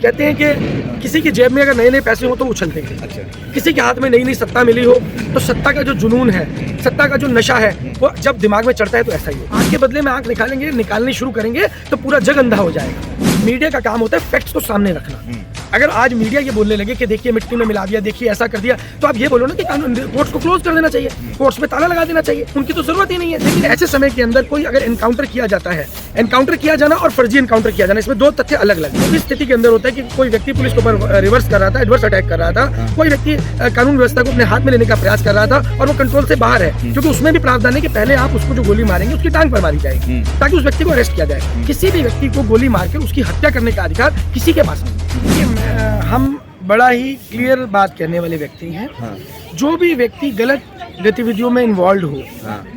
कहते हैं कि किसी की जेब में अगर नए नए पैसे हो तो उछलते हैं। अच्छा। किसी के हाथ में नई नई सत्ता मिली हो तो सत्ता का जो जुनून है, सत्ता का जो नशा है, वो जब दिमाग में चढ़ता है तो ऐसा ही हो। आँख के बदले में आँख निकालेंगे, निकालनी शुरू करेंगे तो पूरा जग अंधा हो जाएगा। मीडिया का काम होता है फैक्ट्स को सामने रखना। अगर आज मीडिया ये बोलने लगे कि देखिए मिट्टी में मिला दिया, देखिए ऐसा कर दिया, तो आप ये बोलो ना कि कानून कोर्ट्स को क्लोज कर देना चाहिए, कोर्ट्स में ताला लगा देना चाहिए, उनकी तो जरूरत ही नहीं है। लेकिन ऐसे समय के अंदर कोई अगर एनकाउंटर किया जाता है, एनकाउंटर किया जाना और फर्जी एनकाउंटर किया जाना, इसमें दो तथ्य अलग अलग है। इस स्थिति के अंदर होता है कि कोई व्यक्ति पुलिस के ऊपर रिवर्स कर रहा था, एडवर्स अटैक कर रहा था, कोई व्यक्ति कानून व्यवस्था को अपने हाथ में लेने का प्रयास कर रहा था और वो कंट्रोल से बाहर है, क्योंकि उसमें भी प्रावधान है कि पहले आप उसको जो गोली मारेंगे उसकी टांग पर मारी जाएगी ताकि उस व्यक्ति को अरेस्ट किया जाए। किसी भी व्यक्ति को गोली मारकर उसकी हत्या करने का अधिकार किसी के पास नहीं। हम बड़ा ही क्लियर बात कहने वाले व्यक्ति हैं। जो भी व्यक्ति गलत गतिविधियों में इन्वॉल्व हो,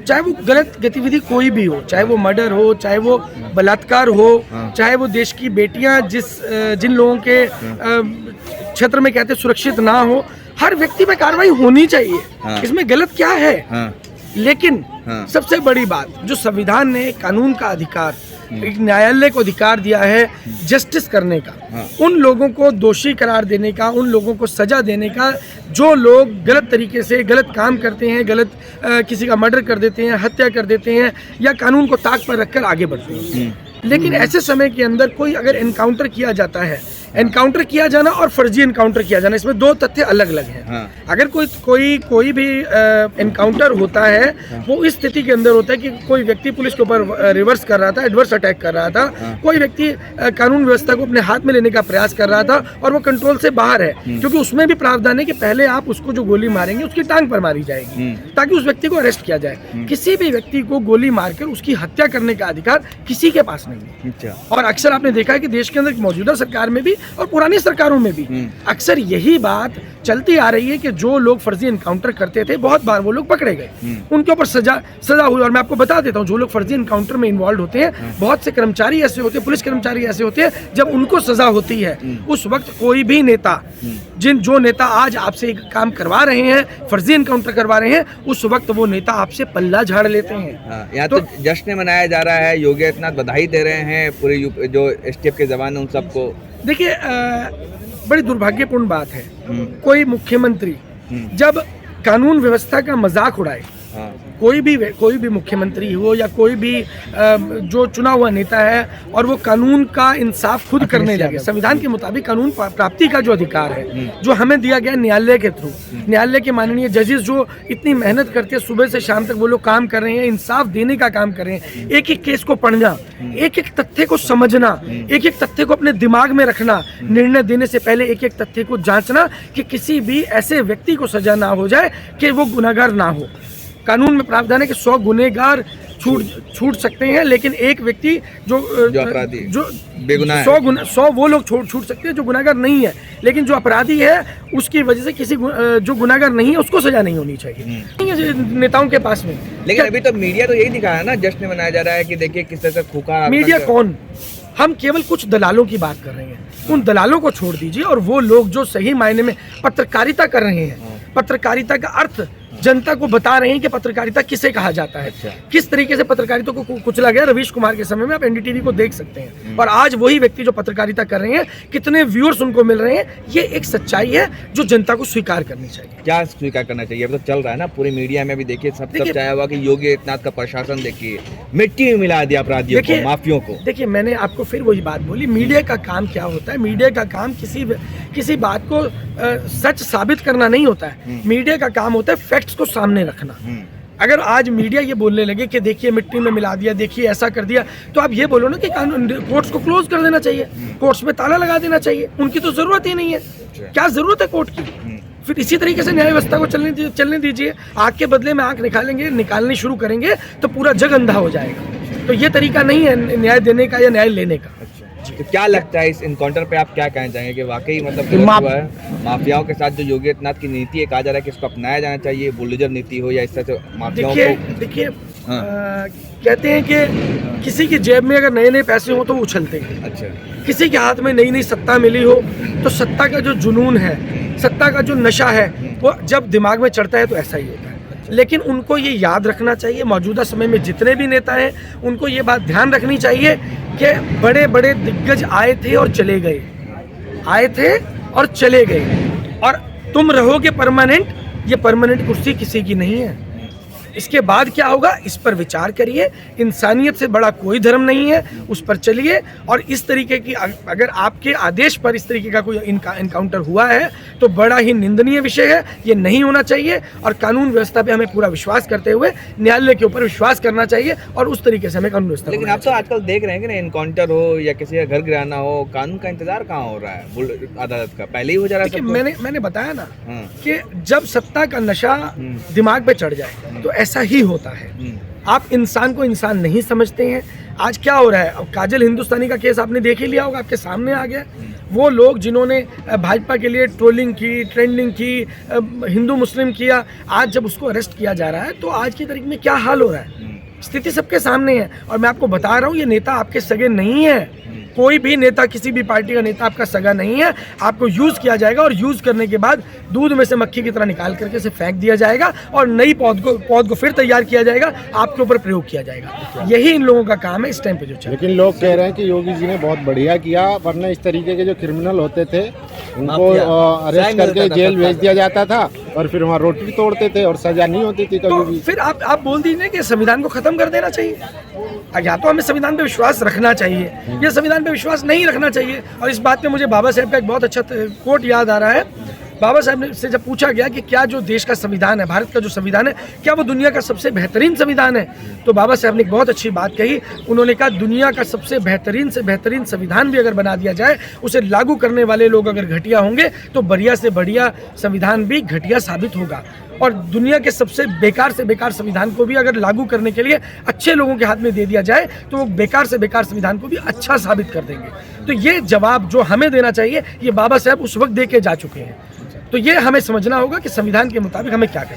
चाहे वो गलत गतिविधि कोई भी हो, चाहे वो मर्डर हो, चाहे वो बलात्कार हो, चाहे वो देश की बेटियां जिन लोगों के क्षेत्र में कहते सुरक्षित ना हो, हर व्यक्ति पे कार्रवाई होनी चाहिए। इसमें गलत क्या है? लेकिन सबसे बड़ी बात, जो संविधान ने कानून का अधिकार, एक न्यायालय को अधिकार दिया है जस्टिस करने का, उन लोगों को दोषी करार देने का, उन लोगों को सजा देने का जो लोग गलत तरीके से गलत काम करते हैं, गलत किसी का मर्डर कर देते हैं, हत्या कर देते हैं या कानून को ताक पर रखकर आगे बढ़ते हैं। लेकिन ऐसे समय के अंदर कोई अगर एनकाउंटर किया जाता है, एनकाउंटर किया जाना और फर्जी एनकाउंटर किया जाना, इसमें दो तथ्य अलग अलग हैं। अगर कोई भी एनकाउंटर होता है, वो इस स्थिति के अंदर होता है कि कोई व्यक्ति पुलिस के ऊपर रिवर्स कर रहा था, एडवर्स अटैक कर रहा था, कोई व्यक्ति कानून व्यवस्था को अपने हाथ में लेने का प्रयास कर रहा था और वो कंट्रोल से बाहर है, क्योंकि उसमें भी प्रावधान है कि पहले आप उसको जो गोली मारेंगे उसकी टांग पर मारी जाएगी ताकि उस व्यक्ति को अरेस्ट किया जाए। किसी भी व्यक्ति को गोली मारकर उसकी हत्या करने का अधिकार किसी के पास नहीं है। और अक्सर आपने देखा है कि देश के अंदर मौजूदा सरकार में भी और पुरानी सरकारों में भी अक्सर यही बात चलती आ रही है कि जो लोग फर्जी एनकाउंटर करते थे, बहुत बार वो लोग पकड़े गए, उनके ऊपर सजा हुई। और मैं आपको बता देता हूँ, जो लोग फर्जी एनकाउंटर में इन्वॉल्व होते हैं, बहुत से कर्मचारी ऐसे होते हैं, पुलिस कर्मचारी ऐसे होते हैं, जब उनको सजा होती है उस वक्त कोई भी नेता, जो नेता आज आपसे एक काम करवा रहे हैं, फर्जी एनकाउंटर करवा रहे हैं, उस वक्त वो नेता आपसे पल्ला झाड़ लेते हैं। यहाँ तो जश्न मनाया जा रहा है, योगी आदित्यनाथ बधाई दे रहे हैं पूरे जो एसटीएफ के जवान उन सबको। देखिए, बड़ी दुर्भाग्यपूर्ण बात है कोई मुख्यमंत्री जब कानून व्यवस्था का मजाक उड़ाए, कोई भी मुख्यमंत्री हो या कोई भी जो चुना हुआ नेता है और वो कानून का इंसाफ खुद करने लगे। संविधान के मुताबिक कानून प्राप्ति का जो अधिकार है, जो हमें दिया गया न्यायालय के थ्रू, न्यायालय के माननीय जजेस जो इतनी मेहनत करते हैं, सुबह से शाम तक वो लोग काम कर रहे हैं, इंसाफ देने का काम कर रहे हैं, एक एक केस को पढ़ना, एक एक तथ्य को समझना, एक एक तथ्य को अपने दिमाग में रखना, निर्णय देने से पहले एक एक तथ्य को जांचना कि किसी भी ऐसे व्यक्ति को सजा ना हो जाए कि वो गुनहगार ना हो। कानून में प्रावधान है कि 100 गुनहगार छूट सकते हैं, लेकिन एक व्यक्ति जो अपराधी, जो बेगुनाह है, 100 वो लोग छूट सकते हैं जो गुनहगार नहीं है, लेकिन जो अपराधी है उसकी वजह से किसी जो गुनहगार नहीं है उसको सजा नहीं होनी चाहिए नेताओं के पास में। लेकिन अभी तो मीडिया तो यही दिखाया ना, जश्न मनाया जा रहा है कि देखिए किस तरह से खूंखार। मीडिया कौन? हम केवल कुछ दलालों की बात कर रहे हैं, उन दलालों को छोड़ दीजिए और वो लोग जो सही मायने में पत्रकारिता कर रहे हैं, पत्रकारिता का अर्थ जनता को बता रहे हैं कि पत्रकारिता किसे कहा जाता है, किस तरीके से पत्रकारिता को कुचला गया। रवीश कुमार के समय में आप एनडीटीवी को देख सकते हैं, और आज वही व्यक्ति जो पत्रकारिता कर रहे हैं, कितने व्यूअर्स उनको मिल रहे हैं, ये एक सच्चाई है जो जनता को स्वीकार करनी चाहिए। क्या स्वीकार करना चाहिए? अब तो चल रहा है ना पूरी मीडिया में भी, देखिए सब चाहे हुआ कि योगी आदित्यनाथ का प्रशासन देखिए मिट्टी में मिला दिया अपराधियों को, माफियों को। देखिए, मैंने आपको फिर वही बात बोली, मीडिया का काम क्या होता है? मीडिया का काम किसी बात को सच साबित करना नहीं होता है। मीडिया का काम होता है फैक्ट्स को सामने रखना। अगर आज मीडिया ये बोलने लगे कि देखिए मिट्टी में मिला दिया, देखिए ऐसा कर दिया, तो आप ये बोलो ना कि कानून कोर्ट्स को क्लोज कर देना चाहिए, कोर्ट्स में ताला लगा देना चाहिए, उनकी तो जरूरत ही नहीं है। क्या जरूरत है कोर्ट की? फिर इसी तरीके से न्याय व्यवस्था को चलने दीजिए। आँख के बदले में आँख निकालनी शुरू करेंगे तो पूरा जग अंधा हो जाएगा। तो ये तरीका नहीं है न्याय देने का या न्याय लेने का। तो क्या लगता है इस इनकाउंटर पे आप क्या कहना चाहेंगे कि वाकई मतलब गलत हुआ है? माफियाओं के साथ जो योगी आदित्यनाथ की नीति है, कहा जा रहा है कि इसको अपनाया जाना चाहिए, बुलडोजर नीति हो या इस तरह से माफियाओं को। देखिए, कहते हैं कि किसी की जेब में अगर नए नए पैसे हो तो वो उछलते हैं। अच्छा। किसी के हाथ में नई नई सत्ता मिली हो तो सत्ता का जो जुनून है, सत्ता का जो नशा है, वो जब दिमाग में चढ़ता है तो ऐसा ही होता है। लेकिन उनको ये याद रखना चाहिए, मौजूदा समय में जितने भी नेता हैं उनको ये बात ध्यान रखनी चाहिए कि बड़े बड़े दिग्गज आए थे और चले गए, आए थे और चले गए, और तुम रहोगे परमानेंट। ये परमानेंट कुर्सी किसी की नहीं है। इसके बाद क्या होगा, इस पर विचार करिए। इंसानियत से बड़ा कोई धर्म नहीं है, उस पर चलिए। और इस तरीके की अगर आपके आदेश पर इस तरीके का कोई इनकाउंटर हुआ है तो बड़ा ही निंदनीय विषय है, ये नहीं होना चाहिए। और कानून व्यवस्था पे हमें पूरा विश्वास करते हुए न्यायालय के ऊपर विश्वास करना चाहिए, और उस तरीके से हमें कानून व्यवस्था। लेकिन आप तो आजकल देख रहे हैं कि ना, इनकाउंटर हो या किसी का घर गिराना हो, कानून का इंतजार कहाँ हो रहा है अदालत का, पहले ही हो जा रहा है। मैंने बताया ना कि जब सत्ता का नशा दिमाग पे चढ़ जाए तो ऐसा ही होता है। आप इंसान को इंसान नहीं समझते हैं। आज क्या हो रहा है, अब काजल हिंदुस्तानी का केस आपने देख ही लिया होगा, आपके सामने आ गया। वो लोग जिन्होंने भाजपा के लिए ट्रोलिंग की, ट्रेंडिंग की, हिंदू मुस्लिम किया, आज जब उसको अरेस्ट किया जा रहा है तो आज की तारीख में क्या हाल हो रहा है, स्थिति सबके सामने है। और मैं आपको बता रहा हूँ, ये नेता आपके सगे नहीं है। कोई भी नेता, किसी भी पार्टी का नेता आपका सगा नहीं है। आपको यूज किया जाएगा, और यूज करने के बाद दूध में से मक्खी की तरह निकाल करके इसे फेंक दिया जाएगा, और नई पौध को फिर तैयार किया जाएगा, आपके ऊपर प्रयोग किया जाएगा। यही इन लोगों का काम है इस टाइम पे जो चल। लेकिन लोग कह रहे हैं कि योगी जी ने बहुत बढ़िया किया, वरना इस तरीके के जो क्रिमिनल होते थे उनको अरेस्ट करके जेल भेज दिया जाता था, और फिर वहाँ रोटी तोड़ते थे और सजा नहीं होती थी कभी भी। फिर आप बोल दीजिए कि संविधान को खत्म कर देना चाहिए। या तो हमें संविधान पे विश्वास रखना चाहिए, या संविधान पे विश्वास नहीं रखना चाहिए। और इस बात पे मुझे बाबा साहब का एक बहुत अच्छा कोट याद आ रहा है। बाबा साहब से जब पूछा गया कि क्या जो देश का संविधान है, भारत का जो संविधान है, क्या वो दुनिया का सबसे बेहतरीन संविधान है, तो बाबा साहब ने एक बहुत अच्छी बात कही। उन्होंने कहा, दुनिया का सबसे बेहतरीन से बेहतरीन संविधान भी अगर बना दिया जाए, उसे लागू करने वाले लोग अगर घटिया होंगे तो बढ़िया से बढ़िया संविधान भी घटिया साबित होगा। और दुनिया के सबसे बेकार से बेकार संविधान को भी अगर लागू करने के लिए अच्छे लोगों के हाथ में दे दिया जाए तो वो बेकार से बेकार संविधान को भी अच्छा साबित कर देंगे। तो ये जवाब जो हमें देना चाहिए, ये बाबा साहब उस वक्त दे के जा चुके हैं। तो ये हमें समझना होगा कि संविधान के मुताबिक हमें क्या करना है।